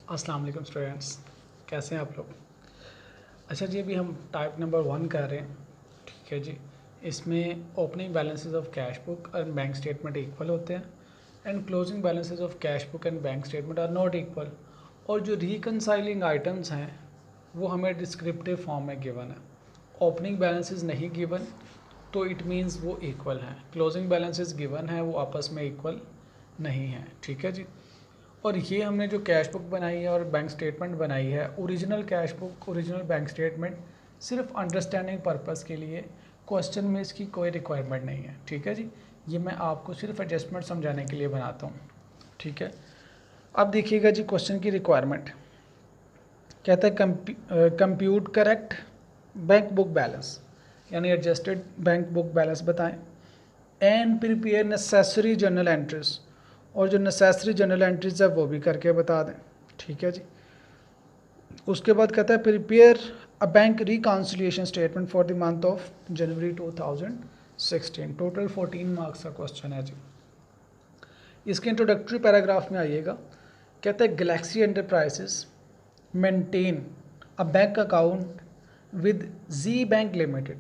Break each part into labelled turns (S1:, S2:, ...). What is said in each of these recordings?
S1: अस्सलाम वालेकुम स्टूडेंट्स, कैसे हैं आप लोग। अच्छा जी, अभी हम टाइप नंबर 1 कर रहे हैं। ठीक है जी। इसमें opening balances of cash book and bank statement equal होते हैं and closing balances of cash book and bank statement are not equal. और जो रिकनसाइलिंग आइटम्स हैं वो हमें डिस्क्रिप्टिव फॉर्म में गिवन है। ओपनिंग बैलेंसेस नहीं गिवन तो इट मीन्स वो इक्वल हैं। क्लोजिंग बैलेंसेस गिवन है, वो आपस में इक्वल नहीं है। ठीक है जी। और ये हमने जो कैश बुक बनाई है और बैंक स्टेटमेंट बनाई है, original cash book original bank statement सिर्फ अंडरस्टैंडिंग पर्पस के लिए, क्वेश्चन में इसकी कोई रिक्वायरमेंट नहीं है। ठीक है जी। ये मैं आपको सिर्फ एडजस्टमेंट समझाने के लिए बनाता हूँ। ठीक है। अब देखिएगा जी, क्वेश्चन की रिक्वायरमेंट कहता है compute correct bank book balance, यानी एडजस्टेड बैंक बुक बैलेंस बताएं and prepare necessary journal entries, और जो नेसेसरी जर्नल एंट्रीज है वो भी करके बता दें। ठीक है जी। उसके बाद कहता है prepare a bank reconciliation statement for the month of January 2016। Total 14 marks का क्वेश्चन है जी। इसके इंट्रोडक्टरी पैराग्राफ में आइएगा, कहता है Galaxy Enterprises maintain a bank account with G bank limited.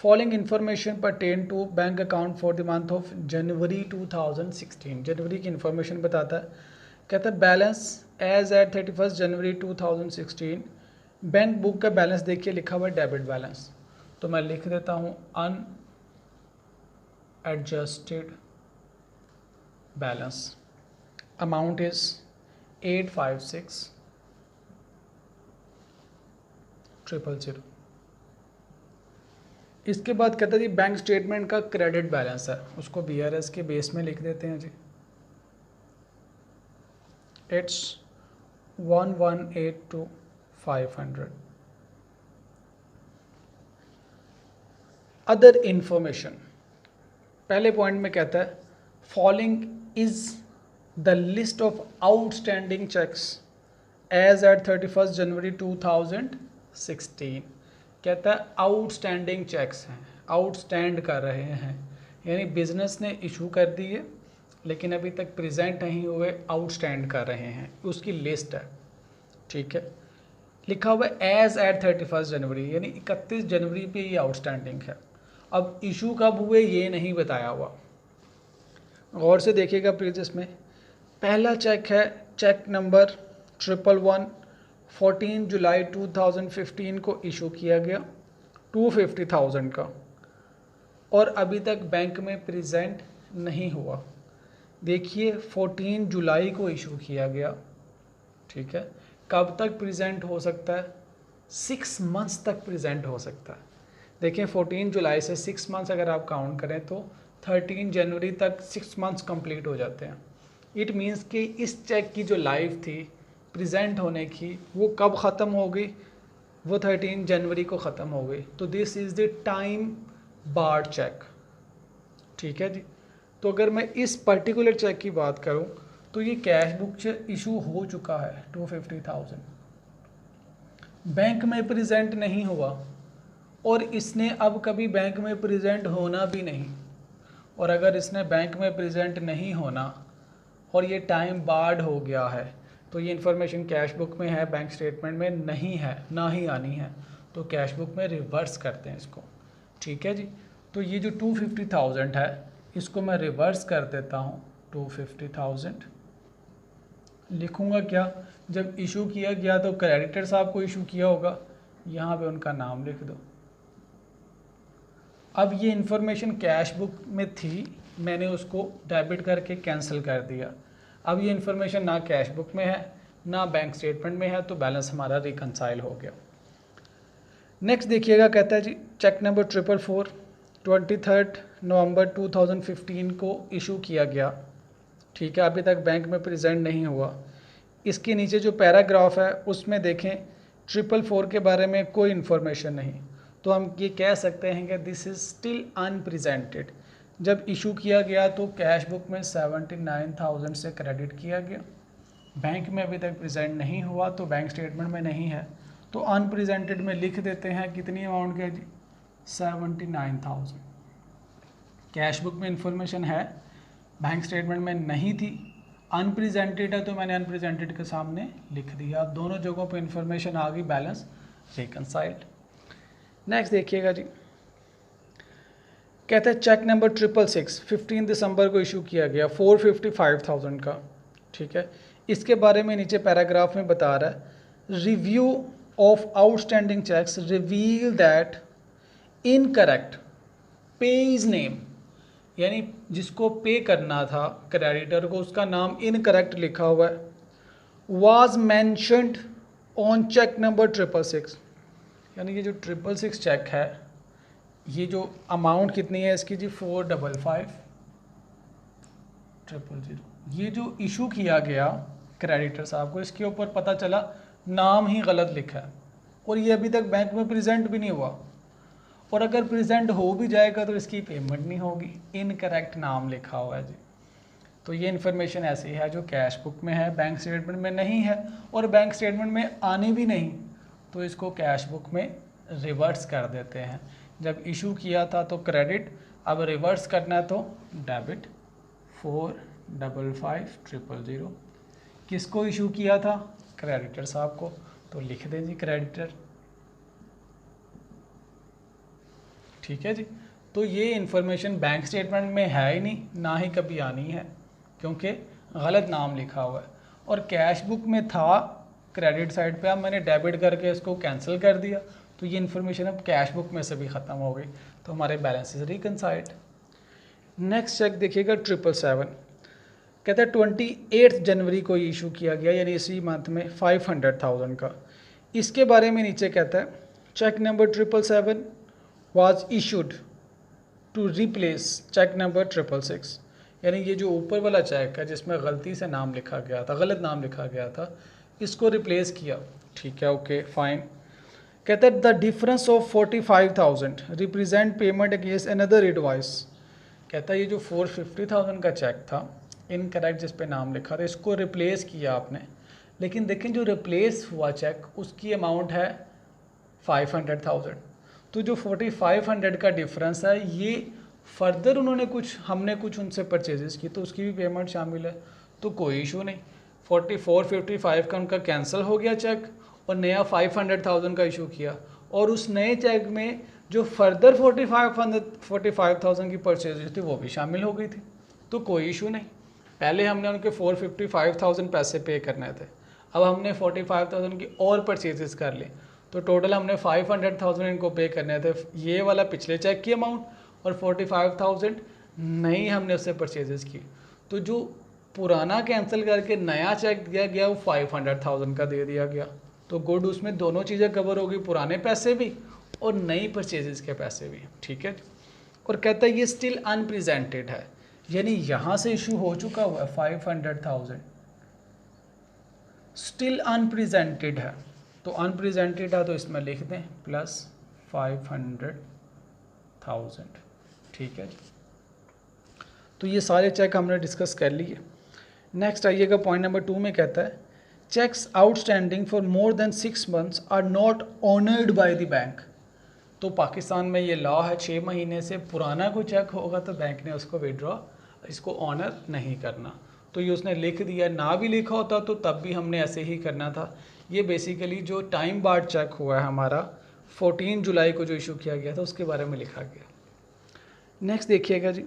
S1: Following information pertain to bank account for the month of January 2016। जनवरी की इन्फॉर्मेशन बताता है। कहता है balance as at 31 January 2016। Bank book का बैलेंस देखिए लिखा हुआ है डेबिट बैलेंस, तो मैं लिख देता हूँ अनएडजस्टेड बैलेंस। Amount is 856,000। इसके बाद कहता है जी बैंक स्टेटमेंट का क्रेडिट बैलेंस है, उसको बीआरएस के बेस में लिख देते हैं जी। इट्स 1182,500। अदर इंफॉर्मेशन, पहले पॉइंट में कहता है following is the list of outstanding cheques as at 31 January 2016। कहता है आउटस्टैंडिंग चेक्स हैं, आउटस्टैंड कर रहे हैं, यानी बिजनेस ने इशू कर दी है लेकिन अभी तक प्रेजेंट नहीं हुए, आउटस्टैंड कर रहे हैं, उसकी लिस्ट है। ठीक है। लिखा हुआ है एज एट 31 जनवरी, यानी 31 जनवरी पे ये आउटस्टैंडिंग है। अब इशू कब हुए ये नहीं बताया हुआ। गौर से देखिएगा प्लीज, इसमें पहला चेक है चेक नंबर 111 14 जुलाई 2015 को इशू किया गया 250,000 का, और अभी तक बैंक में प्रेजेंट नहीं हुआ। देखिए 14 जुलाई को इशू किया गया। ठीक है। कब तक प्रेजेंट हो सकता है? 6 मंथ्स तक प्रेजेंट हो सकता है। देखिए 14 जुलाई से 6 मंथ्स अगर आप काउंट करें तो 13 जनवरी तक 6 मंथ्स कंप्लीट हो जाते हैं। इट मीन्स कि इस चेक की जो लाइफ थी प्रेजेंट होने की, वो कब ख़त्म हो गई? वो 13 जनवरी को ख़त्म हो गई। तो this is the time barred cheque. ठीक है जी। तो अगर मैं इस पर्टिकुलर चेक की बात करूं तो ये कैश बुक से इशू हो चुका है 250,000, बैंक में प्रेजेंट नहीं हुआ और इसने अब कभी बैंक में प्रेजेंट होना भी नहीं। और अगर इसने बैंक में प्रेजेंट नहीं होना और ये टाइम बार्ड हो गया है तो ये इन्फॉर्मेशन कैश बुक में है, बैंक स्टेटमेंट में नहीं है, ना ही आनी है, तो कैश बुक में रिवर्स करते हैं इसको। ठीक है जी। तो ये जो 250,000 है इसको मैं रिवर्स कर देता हूँ 250,000। लिखूँगा क्या? जब इशू किया गया तो क्रेडिटर साहब को इशू किया होगा, यहाँ पे उनका नाम लिख दो। अब ये इन्फॉर्मेशन कैश बुक में थी, मैंने उसको डेबिट करके कैंसिल कर दिया। अब ये इन्फॉर्मेशन ना कैश बुक में है ना बैंक स्टेटमेंट में है, तो बैलेंस हमारा रिकनसाइल हो गया। नेक्स्ट देखिएगा, कहता है जी चेक नंबर 444 23 नवंबर 2015 को इशू किया गया। ठीक है। अभी तक बैंक में प्रेजेंट नहीं हुआ। इसके नीचे जो पैराग्राफ है उसमें देखें 444 के बारे में कोई इन्फॉर्मेशन नहीं, तो हम ये कह सकते हैं कि दिस इज़ स्टिल अनप्रेजेंटेड। जब इशू किया गया तो कैश बुक में 79,000 से क्रेडिट किया गया, बैंक में अभी तक प्रेजेंट नहीं हुआ तो बैंक स्टेटमेंट में नहीं है, तो अनप्रेजेंटेड में लिख देते हैं कितनी अमाउंट के जी 79,000। कैश बुक में इंफॉर्मेशन है, बैंक स्टेटमेंट में नहीं थी, अनप्रेजेंटेड है तो मैंने अनप्रेजेंटेड के सामने लिख दिया। अब दोनों जगहों पे इंफॉर्मेशन आ गई, बैलेंस रिकनसाइल्ड। नेक्स्ट देखिएगा जी, कहते हैं चेक नंबर 666 15 दिसंबर को इशू किया गया 455,000 का, ठीक है। इसके बारे में नीचे पैराग्राफ में बता रहा है, review of outstanding cheques reveal that incorrect payee's name, यानी जिसको पे करना था क्रेडिटर को उसका नाम इनकरेक्ट लिखा हुआ है, was mentioned on cheque number 666, यानी ये जो 666 चेक है, ये जो अमाउंट कितनी है इसकी जी 455,000, ये जो इशू किया गया क्रेडिटर साहब को, इसके ऊपर पता चला नाम ही गलत लिखा है और ये अभी तक बैंक में प्रेजेंट भी नहीं हुआ, और अगर प्रेजेंट हो भी जाएगा तो इसकी पेमेंट नहीं होगी, इनकरेक्ट नाम लिखा हुआ है जी। तो ये इन्फॉर्मेशन ऐसी है जो कैश बुक में है, बैंक स्टेटमेंट में नहीं है, और बैंक स्टेटमेंट में आनी भी नहीं, तो इसको कैश बुक में रिवर्स कर देते हैं। जब इशू किया था तो क्रेडिट, अब रिवर्स करना है तो डेबिट 455,000। किसको इशू किया था? क्रेडिटर साहब को, तो लिख दें जी क्रेडिटर, ठीक है जी। तो ये इन्फॉर्मेशन बैंक स्टेटमेंट में है ही नहीं, ना ही कभी आनी है, क्योंकि गलत नाम लिखा हुआ है, और कैश बुक में था क्रेडिट साइड पे, अब मैंने डेबिट करके इसको कैंसिल कर दिया, तो ये इन्फॉर्मेशन अब कैश बुक में से भी ख़त्म हो गई, तो हमारे बैलेंसेस रिकनसाइल्ड। नेक्स्ट चेक देखिएगा 777, कहता है 28 जनवरी को इशू किया गया, यानी इसी मंथ में 500,000 का। इसके बारे में नीचे कहता है cheque number 777 was issued to replace cheque number 666, यानी ये जो ऊपर वाला चेक है जिसमें गलती से नाम लिखा गया था, गलत नाम लिखा गया था, इसको रिप्लेस किया, ठीक है, ओके फाइन। कहता है the difference of 45,000 represent payment against another advice, कहता है ये जो 450,000 का चेक था इनकरेक्ट जिस पे नाम लिखा था, इसको रिप्लेस किया आपने, लेकिन देखें जो रिप्लेस हुआ चेक उसकी अमाउंट है 500,000, तो जो 4,500 का डिफरेंस है ये फर्दर उन्होंने कुछ, हमने कुछ उनसे परचेजेस की तो उसकी भी पेमेंट शामिल है, तो कोई इशू नहीं। 4,455 का उनका कैंसिल हो गया चेक और नया 500,000 का इशू किया, और उस नए चेक में जो फर्दर 45,000 की परचेजेस थी वो भी शामिल हो गई थी, तो कोई इशू नहीं। पहले हमने उनके 455,000 पैसे पे करने थे, अब हमने 45,000 की और परचेजेस कर ली, तो टोटल हमने 500,000 इनको पे करने थे, ये वाला पिछले चेक की अमाउंट, और 45,000 नई हमने उससे परचेजेस की, तो जो पुराना कैंसिल करके नया चेक दिया गया वो 500,000 का दे दिया गया, तो गुड, उसमें दोनों चीज़ें कवर होगी, पुराने पैसे भी और नई परचेजेस के पैसे भी, ठीक है। और कहता है ये स्टिल अनप्रेजेंटेड है, यानी यहाँ से इशू हो चुका हुआ है 500,000, स्टिल अनप्रेजेंटेड है, तो अनप्रेजेंटेड है तो इसमें लिख दें प्लस 500,000, ठीक है। तो ये सारे चेक हमने डिस्कस कर लिए। नेक्स्ट आइएगा पॉइंट नंबर 2 में कहता है cheques outstanding for more than 6 months are not honoured by the bank. तो पाकिस्तान में ये लॉ है 6 महीने से पुराना कोई चेक होगा तो बैंक ने उसको विड्रॉ, इसको ऑनर नहीं करना, तो ये उसने लिख दिया, ना भी लिखा होता तो तब भी हमने ऐसे ही करना था। ये बेसिकली जो टाइम बार्ड चेक हुआ है हमारा 14 जुलाई को जो इशू किया गया था उसके बारे में लिखा गया। नेक्स्ट देखिएगा जी,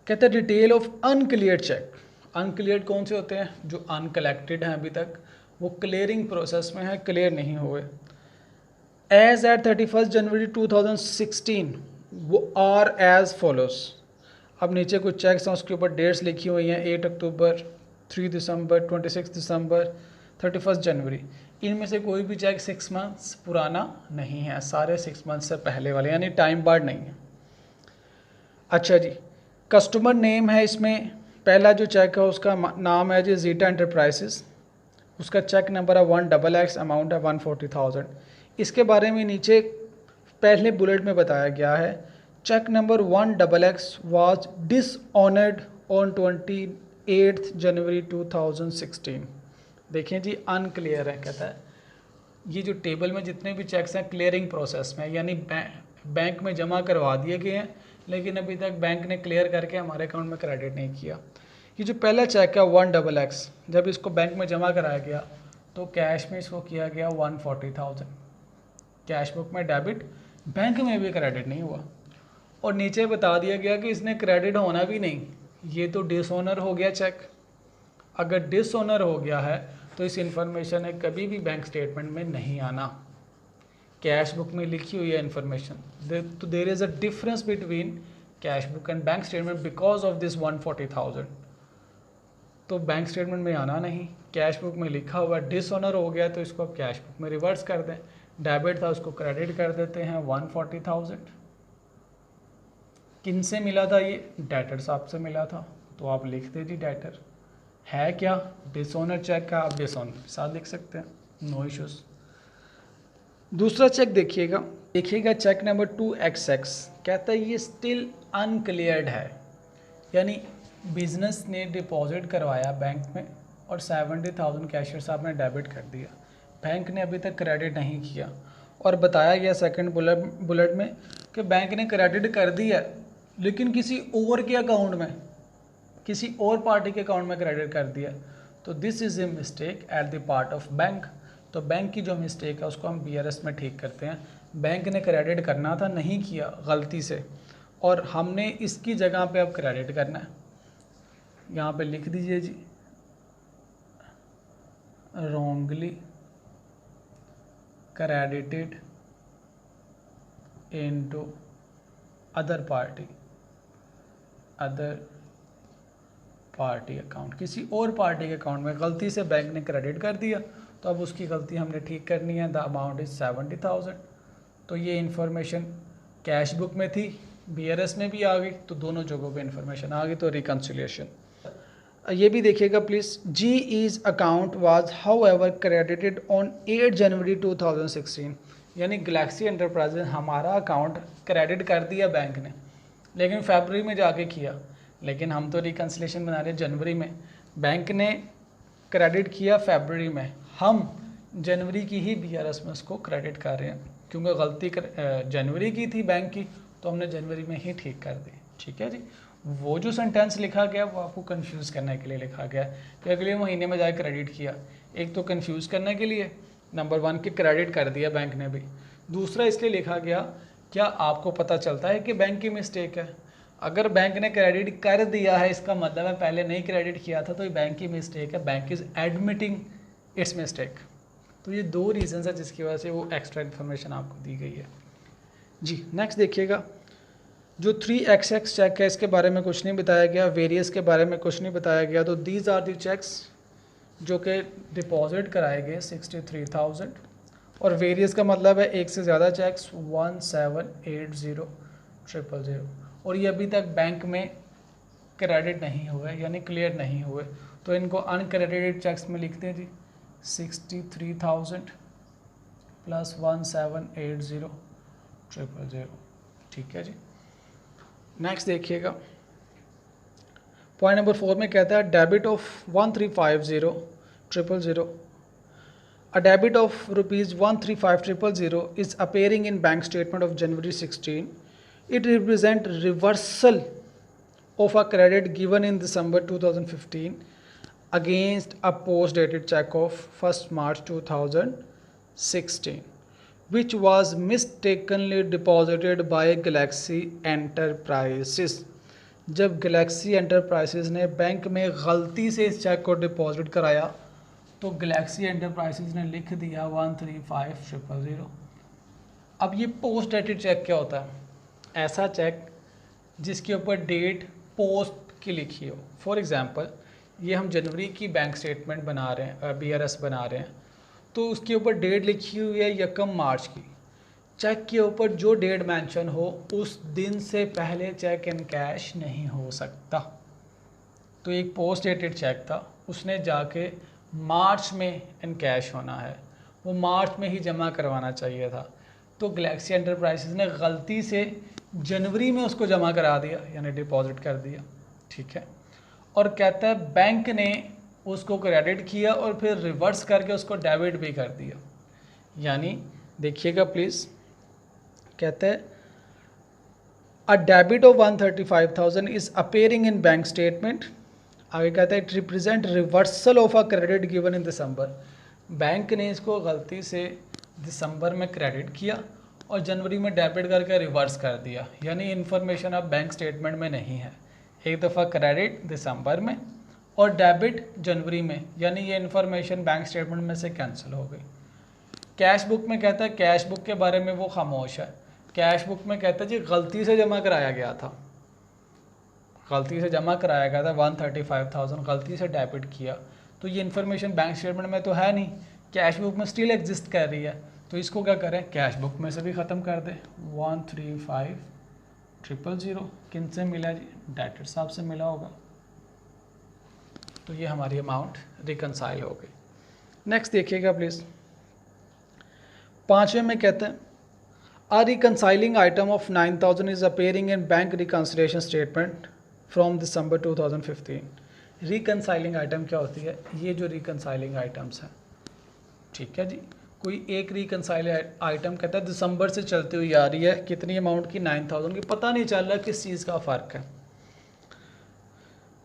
S1: कहते हैं डिटेल ऑफ अनक्लियर्ड चेक। अनक्लियर्ड कौन से होते हैं? जो अनकलेक्टेड हैं, अभी तक वो क्लियरिंग प्रोसेस में है, क्लियर नहीं हुए। एज एट 31 जनवरी 2016 वो आर एज फॉलोस। अब नीचे कुछ चेक्स हैं उसके ऊपर डेट्स लिखी हुई हैं, 8 अक्टूबर, 3 दिसंबर, 26 दिसंबर, 31 जनवरी। इनमें से कोई भी चेक 6 मंथ्स पुराना नहीं है, सारे 6 मंथ से पहले वाले, यानी टाइम बार्ड नहीं है। अच्छा जी, कस्टमर नेम है इसमें, पहला जो चेक है उसका नाम है जी जीटा एंटरप्राइजेस, उसका चेक नंबर है 1XX, अमाउंट है 140,000। इसके बारे में नीचे पहले बुलेट में बताया गया है cheque number 1XX was dishonoured on 28 January 2016। देखें जी अनक्लियर है, कहता है ये जो टेबल में जितने भी चेक्स हैं क्लियरिंग प्रोसेस में, यानी बैंक में जमा करवा दिए गए हैं लेकिन अभी तक बैंक ने क्लियर करके हमारे अकाउंट में क्रेडिट नहीं किया। कि जो पहला चेक है 1XX, जब इसको बैंक में जमा कराया गया तो कैश में इसको किया गया 140,000, कैश बुक में डेबिट, बैंक में भी क्रेडिट नहीं हुआ। और नीचे बता दिया गया कि इसने क्रेडिट होना भी नहीं, ये तो डिसऑनर हो गया चेक। अगर डिसऑनर हो गया है तो इस इंफॉर्मेशन ने कभी भी बैंक स्टेटमेंट में नहीं आना, कैश बुक में लिखी हुई है इन्फॉर्मेशन। तो there is a difference between cash book and bank statement because of this 140,000। तो बैंक स्टेटमेंट में आना नहीं, कैश बुक में लिखा हुआ डिसऑनर हो गया तो इसको अब कैश बुक में रिवर्स कर दें। डेबिट था उसको क्रेडिट कर देते हैं 140,000। किन से मिला था ये? डेटर साहब से मिला था, तो आप लिख दीजिए डेटर। है क्या? डिसऑनर चेक का आप डिसऑनर के साथ लिख सकते हैं, नो इश्यूज। दूसरा चेक देखिएगा चेक नंबर 2XX, कहता है ये स्टिल अनक्लियर्ड है, यानी बिजनेस ने डिपॉजिट करवाया बैंक में और 70,000 कैशियर साहब ने डेबिट कर दिया, बैंक ने अभी तक क्रेडिट नहीं किया। और बताया गया सेकंड बुलेट में कि बैंक ने क्रेडिट कर दिया लेकिन किसी और के अकाउंट में, किसी और पार्टी के अकाउंट में क्रेडिट कर दिया। तो this is a mistake at the part of bank. तो बैंक की जो मिस्टेक है उसको हम BRS में ठीक करते हैं। बैंक ने क्रेडिट करना था, नहीं किया गलती से, और हमने इसकी जगह पे अब क्रेडिट करना है। यहाँ पे लिख दीजिए जी, wrongly credited into other party account, किसी और पार्टी के अकाउंट में गलती से बैंक ने क्रेडिट कर दिया, तो अब उसकी गलती हमने ठीक करनी है। The amount is 70,000। तो ये इन्फॉर्मेशन कैश बुक में थी, BRS में भी आ गई, तो दोनों जगहों पे इन्फॉर्मेशन आ गई, तो रिकन्सिलिएशन। ये भी देखिएगा प्लीज़। जी is account was however credited on 8 January 2016, यानी गैलेक्सी एंटरप्राइजेज हमारा अकाउंट क्रेडिट कर दिया बैंक ने, लेकिन फरवरी में जाके किया। लेकिन हम तो रिकन्सिलेशन बना रहे जनवरी में, बैंक ने क्रेडिट किया फरवरी में, हम जनवरी की ही BRS में उसको क्रेडिट कर रहे हैं, क्योंकि गलती जनवरी की थी बैंक की, तो हमने जनवरी में ही ठीक कर दी। ठीक है जी। वो जो सेंटेंस लिखा गया वो आपको कंफ्यूज करने के लिए लिखा गया कि अगले महीने में जाके क्रेडिट किया। एक तो कंफ्यूज करने के लिए, नंबर 1 कि क्रेडिट कर दिया बैंक ने भी। दूसरा इसलिए लिखा गया, क्या आपको पता चलता है कि बैंक की मिस्टेक है? अगर बैंक ने क्रेडिट कर दिया है इसका मतलब है पहले नहीं क्रेडिट किया था, तो ये बैंक की मिस्टेक है, bank is admitting it's mistake. तो ये 2 रीज़न है जिसकी वजह से वो एक्स्ट्रा इन्फॉर्मेशन आपको दी गई है जी। नेक्स्ट देखिएगा, जो 3XX चेक है इसके बारे में कुछ नहीं बताया गया, वेरियस के बारे में कुछ नहीं बताया गया। तो दीज आर दी चेक्स जो कि डिपॉजिट कराए गए 63,000, और वेरियस का मतलब है एक से ज़्यादा चेक्स 1780,000, और ये अभी तक बैंक में क्रेडिट नहीं हुए, यानी क्लियर नहीं हुए, तो इनको अनक्रेडिटेड चेक्स में लिखते हैं जी। 63,000 प्लस 1780,000, ठीक है जी। नेक्स्ट देखिएगा, पॉइंट नंबर 4 में कहता है debit of 135,000 a debit of ₹135,000 is appearing in bank statement of January 16. It represent reversal of a credit given in December 2015 against a post-dated check of 1st March 2016, which was mistakenly deposited by Galaxy Enterprises. जब Galaxy Enterprises ने bank में गलती से इस check को deposit कराया, तो Galaxy Enterprises ने लिख दिया 135,000। अब ये पोस्ट डेटेड चेक क्या होता है? ऐसा चेक जिसके ऊपर डेट पोस्ट की लिखी हो। फॉर एग्ज़ाम्पल, ये हम जनवरी की बैंक स्टेटमेंट बना रहे हैं, BRS बना रहे हैं, तो उसके ऊपर डेट लिखी हुई है 1 मार्च की। चेक के ऊपर जो डेट मेंशन हो उस दिन से पहले चेक इन कैश नहीं हो सकता। तो एक पोस्ट डेटेड चेक था, उसने जाके मार्च में इन कैश होना है, वो मार्च में ही जमा करवाना चाहिए था, तो गैलेक्सी एंटरप्राइजेज ने गलती से जनवरी में उसको जमा करा दिया, यानी डिपॉजिट कर दिया। ठीक है, और कहता है बैंक ने उसको क्रेडिट किया और फिर रिवर्स करके उसको डेबिट भी कर दिया। यानी देखिएगा प्लीज़, कहते हैं a debit of 135,000 is appearing in bank statement आगे कहता है it represent reversal of a credit given in December. Bank ने इसको गलती से दिसंबर में क्रेडिट किया और जनवरी में डेबिट करके रिवर्स कर दिया, यानी इन्फॉर्मेशन अब बैंक स्टेटमेंट में नहीं है। एक दफ़ा क्रेडिट दिसंबर में और डेबिट जनवरी में, यानी ये इन्फॉर्मेशन बैंक स्टेटमेंट में से कैंसिल हो गई। कैश बुक में कहता है, कैश बुक के बारे में वो खामोश है। कैश बुक में कहता है जी गलती से जमा कराया गया था, गलती से जमा कराया गया था 135,000 गलती से डेबिट किया, तो ये इन्फॉर्मेशन बैंक स्टेटमेंट में तो है नहीं, कैश बुक में स्टिल एग्जिस्ट कर रही है। तो इसको क्या करें, कैश बुक में से भी ख़त्म कर दें। 135,000 किन से मिला जी, डेटर साहब से मिला होगा। तो ये हमारी अमाउंट रिकनसाइल हो गई। नेक्स्ट देखिएगा प्लीज़, 5वें में कहते हैं A reconciling item of 9,000 is appearing in bank reconciliation statement from December 2015। reconciling item क्या होती है, ये जो reconciling items हैं, ठीक है जी, कोई एक reconciling item कहता है दिसंबर से चलती हुई आ रही है, कितनी अमाउंट की, 9,000 की, पता नहीं चल रहा किस चीज़ का फ़र्क है।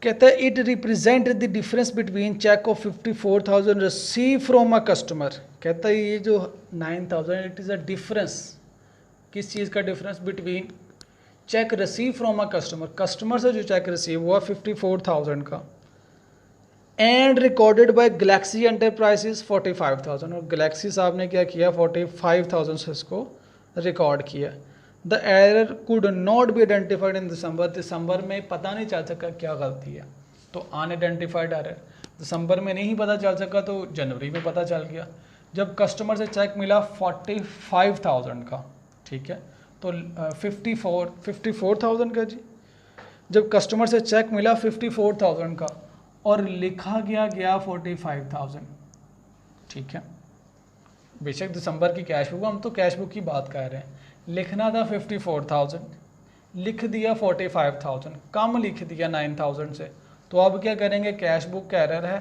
S1: कहता है it represent the difference between cheque of 54,000 receive from a customer. कहता है ये जो 9,000 इट इज़ अ डिफरेंस, किस चीज़ का difference, between check receive from a customer, customer से जो चेक रिसीव हुआ 54,000 का, and recorded by Galaxy enterprises 45,000, और गैलेक्सी साहब ने क्या किया 45,000 से इसको रिकॉर्ड किया। The error could not be identified in December, दिसंबर में पता नहीं चल सका क्या गलती है, तो अनआइडेंटिफाइड एरर दिसंबर में नहीं पता चल सका तो जनवरी में पता चल गया। जब कस्टमर से चेक मिला 45,000 का, ठीक है, तो 54,000 का जी, जब कस्टमर से चेक मिला 54,000 का और लिखा गया 45,000, ठीक है, बेशक दिसंबर की कैश बुक, हम तो कैश बुक की बात कर रहे हैं, लिखना था 54,000, लिख दिया 45,000, कम लिख दिया 9,000 से, तो अब क्या करेंगे, कैश बुक का एरर है,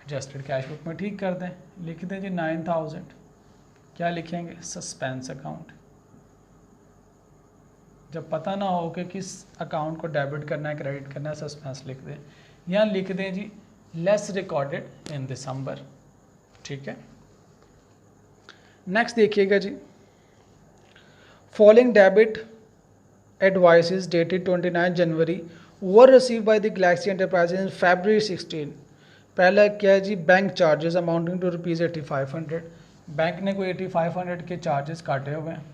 S1: एडजस्टेड कैश बुक में ठीक कर दें, लिख दें जी 9,000, क्या लिखेंगे, सस्पेंस अकाउंट। जब पता ना हो कि किस अकाउंट को डेबिट करना है क्रेडिट करना है, सस्पेंस लिख दें, या लिख दें जी लेस रिकॉर्डेड इन दिसंबर, ठीक है। नेक्स्ट देखिएगा जी, following debit advices dated 29 January were received by the Galaxy Enterprises in February 16। पहला क्या है जी, bank charges amounting to ₹8500, bank ने कोई 8500 के चार्जेस काटे हुए हैं,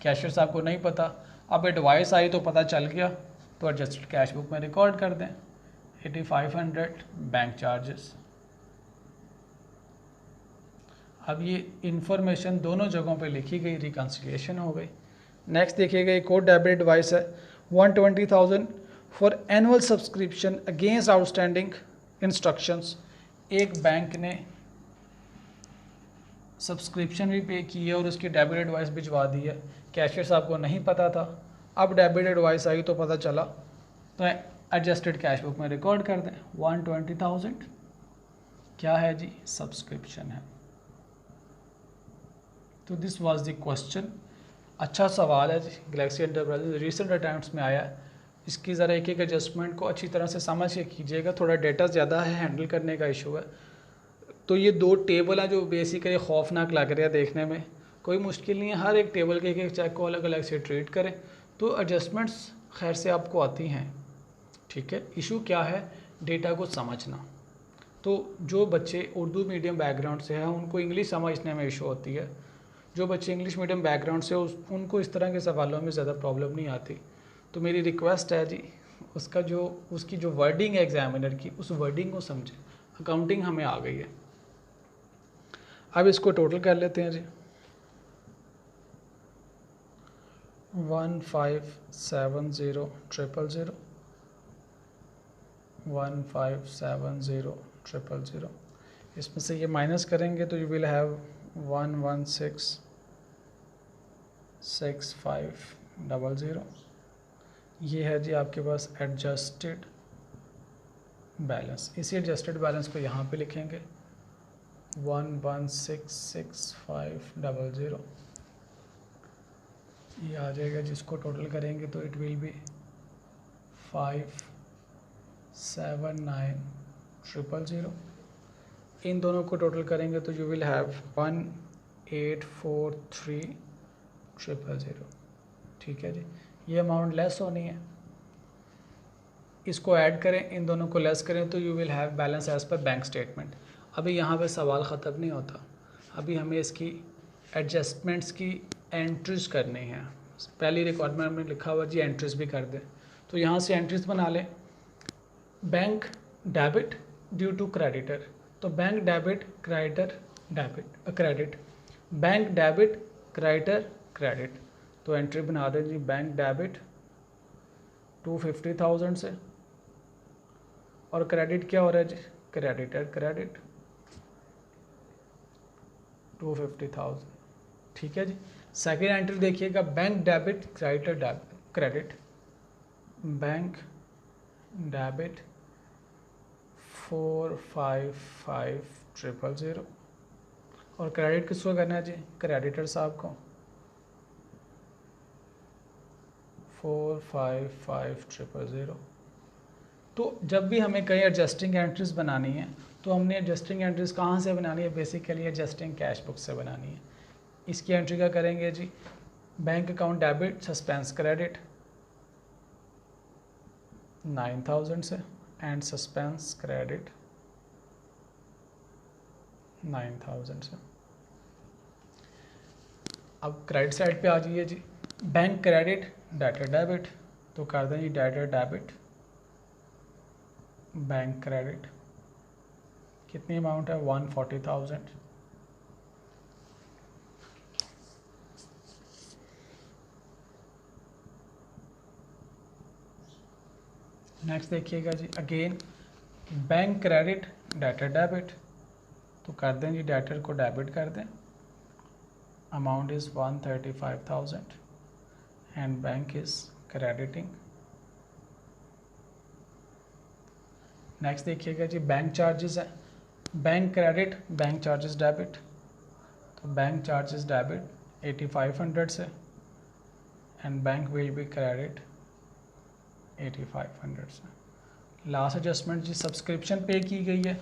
S1: कैशियर साहब को नहीं पता, अब एडवाइस आई तो पता चल गया, तो एडजस्टेड कैश बुक में रिकॉर्ड कर दें 8500 बैंक चार्जेस। अब ये इंफॉर्मेशन दोनों जगहों पे लिखी गई, रिकन्सिलिएशन हो गई। नेक्स्ट देखिएगा, एक और डेबिट एडवाइस है 120,000 for annual subscription against outstanding instructions. एक बैंक ने सब्सक्रिप्शन भी पे की है और उसकी डेबिट एडवाइस भिजवा दी है, कैशियर साहब को नहीं पता था, अब डेबिट एडवाइस आई तो पता चला, तो एडजस्टेड कैश बुक में रिकॉर्ड कर दें 120,000 क्या है जी, सब्सक्रिप्शन है। तो दिस वाज द क्वेश्चन। अच्छा सवाल है जी, गैलेक्सी एंटरप्राइजेज रिसेंट अटैम्प्ट्स में आया है, इसकी ज़रा एक एक एडजस्टमेंट को अच्छी तरह से समझ के कीजिएगा, थोड़ा डेटा ज़्यादा है, हैंडल करने का इशू है। तो ये दो टेबल हैं जो बेसिकली खौफनाक लग रहा है देखने में, कोई मुश्किल नहीं है, हर एक टेबल के एक चेक को अलग अलग से ट्रीट करें, तो एडजस्टमेंट्स खैर से आपको आती हैं, ठीक है। इशू क्या है, डेटा को समझना। तो जो बच्चे उर्दू मीडियम बैकग्राउंड से हैं उनको इंग्लिश समझने में इशू होती है, जो बच्चे इंग्लिश मीडियम बैकग्राउंड से उनको इस तरह के सवालों में ज़्यादा प्रॉब्लम नहीं आती। तो मेरी रिक्वेस्ट है जी, उसकी जो वर्डिंग है एग्जामिनर की, उस वर्डिंग को समझें। अकाउंटिंग हमें आ गई है, अब इसको टोटल कर लेते हैं जी। 1570,000 1570,000, इसमें से ये माइनस करेंगे तो यू विल हैव 116,650। ये है जी आपके पास एडजस्टेड बैलेंस, इसी एडजस्टेड बैलेंस को यहाँ पे लिखेंगे 116,650, ये आ जाएगा, जिसको टोटल करेंगे तो इट विल बी 5 79,000। इन दोनों को टोटल करेंगे तो यू विल हैव 1843,000। ठीक है जी, ये अमाउंट लेस होनी है, इसको ऐड करें, इन दोनों को लेस करें तो you will have balance as per bank statement. अभी यहाँ पे सवाल ख़त्म नहीं होता, अभी हमें इसकी एडजस्टमेंट्स की एंट्रीज करनी है। पहली रिक्वायरमेंट में लिखा हुआ जी एंट्रीज भी कर दें, तो यहाँ से एंट्रीज बना लें। Bank debit due to creditor, तो bank debit creditor debit credit, bank debit creditor credit, तो एंट्री बना दें जी बैंक डेबिट 250,000 से, और क्रेडिट क्या हो रहा है जी क्रेडिटर क्रेडिट 250,000। ठीक है जी, सेकेंड एंट्री देखिएगा bank debit creditor debit credit, bank debit 455,000, और क्रेडिट किसको करना है जी क्रेडिटर साहब को 455,000। तो जब भी हमें कई एडजस्टिंग एंट्रीज बनानी है तो हमने एडजस्टिंग एंट्रीज कहाँ से बनानी है, बेसिकली एडजस्टिंग कैश बुक से बनानी है। इसकी एंट्री क्या करेंगे जी bank account debit suspense credit 9,000 से एंड सस्पेंस क्रेडिट 9,000 से। अब क्रेडिट साइड पे आ जाइए जी, बैंक क्रेडिट डेटर डेबिट, तो कर दें जी डेटर डेबिट बैंक क्रेडिट, कितनी अमाउंट है 140,000। नेक्स्ट देखिएगा जी again bank credit debtor debit, तो कर दें जी डेटर को डेबिट कर दें, amount is 135,000 and bank is crediting. Next देखिएगा जी बैंक चार्जेस है, bank credit bank charges debit, तो बैंक चार्जेस डेबिट 8,500 से and bank will be credit 8,500 से। लास्ट एडजस्टमेंट जी सब्सक्रिप्शन पे की गई है,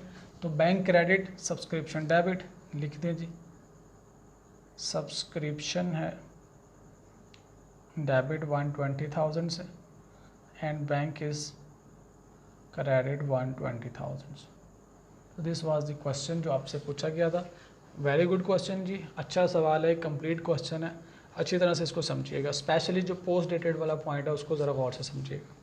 S1: तो बैंक क्रेडिट सब्सक्रिप्शन डेबिट लिख दें जी, सब्सक्रिप्शन है डेबिट 120,000 से एंड बैंक इज़ क्रेडिट 120,000। तो दिस वाज द क्वेश्चन जो आपसे पूछा गया था। वेरी गुड क्वेश्चन जी, अच्छा सवाल है, कंप्लीट क्वेश्चन है, अच्छी तरह से इसको समझिएगा, स्पेशली जो पोस्ट डेटेड वाला पॉइंट है उसको ज़रा गौर से समझिएगा।